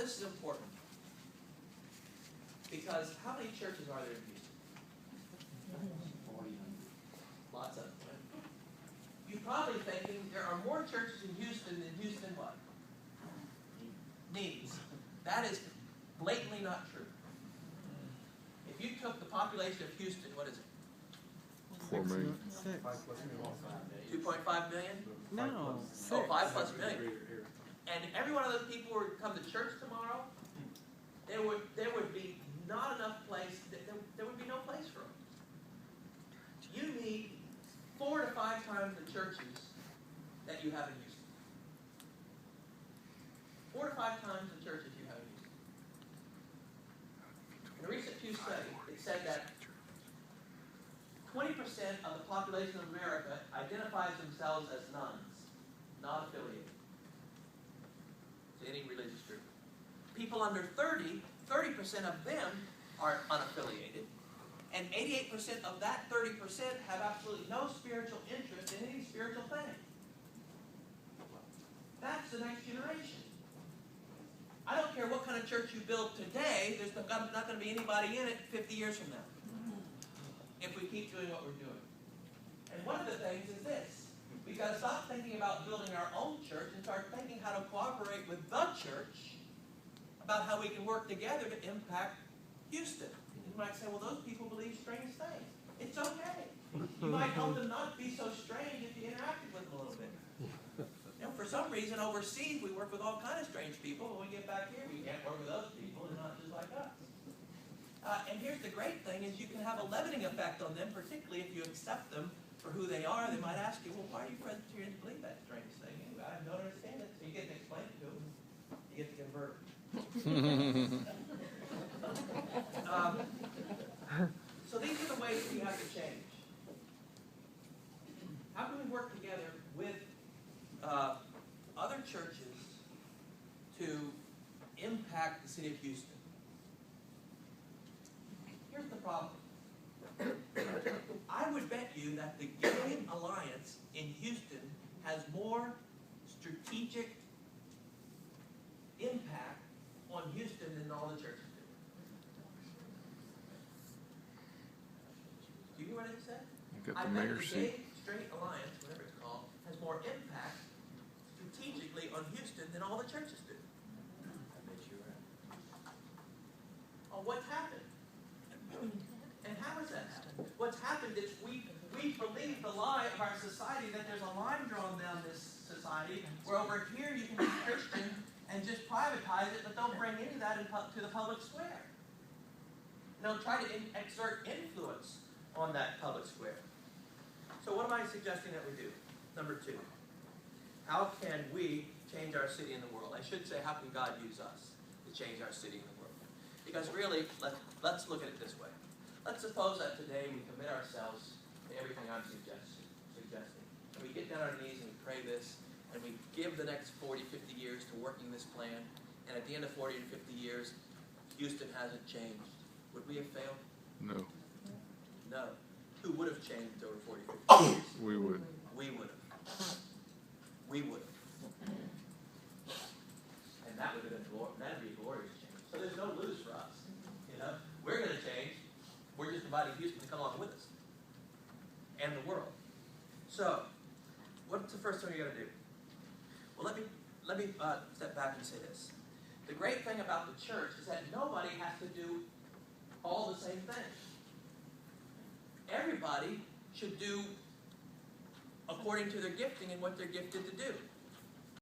this is important. Because how many churches are there in Houston? 400. Lots of them. You're probably thinking there are more churches in Houston than Houston what? Needs. That is blatantly not true. If you took the population of Houston, what is it? 4 million. 2.5 million? No. Oh, 5+ million. And every one of those people were to come to church tomorrow, there would be not enough place, there would be no place for them. You need 4 to 5 times the churches that you have in Houston. 4 to 5 times the churches you have in Houston. In a recent Pew study, it said that 20% of the population of America identifies themselves as nuns, not affiliated to any religious group. People under 30% of them are unaffiliated, and 88% of that 30% have absolutely no spiritual interest in any spiritual thing. That's the next generation. I don't care what kind of church you build today, there's not going to be anybody in it 50 years from now, if we keep doing what we're doing. And one of the things is this. We've got to stop thinking about building our own church and start thinking how to cooperate with the church about how we can work together to impact Houston. You might say, well, those people believe strange things. It's okay. You might help them not be so strange if you interacted with them a little bit. You know, for some reason, overseas, we work with all kinds of strange people. When we get back here, we can't work with those people. They're not just like us. And here's the great thing is you can have a leavening effect on them, particularly if you accept them for who they are. They might ask you, well, why are you Presbyterians believe that strange thing? Anyway, I don't understand it. So you get to explain it to them. You get to convert them. So these are the ways we have to change. How can we work together with other churches to impact the city of Houston? Here's the problem. I would bet you that the Gay Alliance in Houston has more strategic impact on Houston than all the churches do. Do you hear what I said? You got I the bet mayor's the seat. Gay Straight Alliance, whatever it's called, has more impact strategically on Houston than all the churches do. I bet you're right. Oh, what's happened? And how has that happened? What's happened is we believe the lie of our society that there's a line drawn down this society where over here you can be Christian and just privatize it, but don't bring any of that to the public square. And they'll try to exert influence on that public square. So what am I suggesting that we do? Number 2, how can we change our city and the world? I should say, how can God use us to change our city and the world? Because really, let's look at it this way. Let's suppose that today we commit ourselves to everything I'm suggesting. And we get down on our knees and we pray this, and we give the next 40, 50 years to working this plan, and at the end of 40 and 50 years, Houston hasn't changed. Would we have failed? No, No. Who would have changed over 40, 50 years? we would. We would have. We would have. And that would have been that'd be a glorious change. So there's no lose for us. You know, we're going to change. We're just inviting Houston to come along with us, and the world. So, what's the first thing you got to do? Well, let me step back and say this. The great thing about the church is that nobody has to do all the same thing. Everybody should do according to their gifting and what they're gifted to do.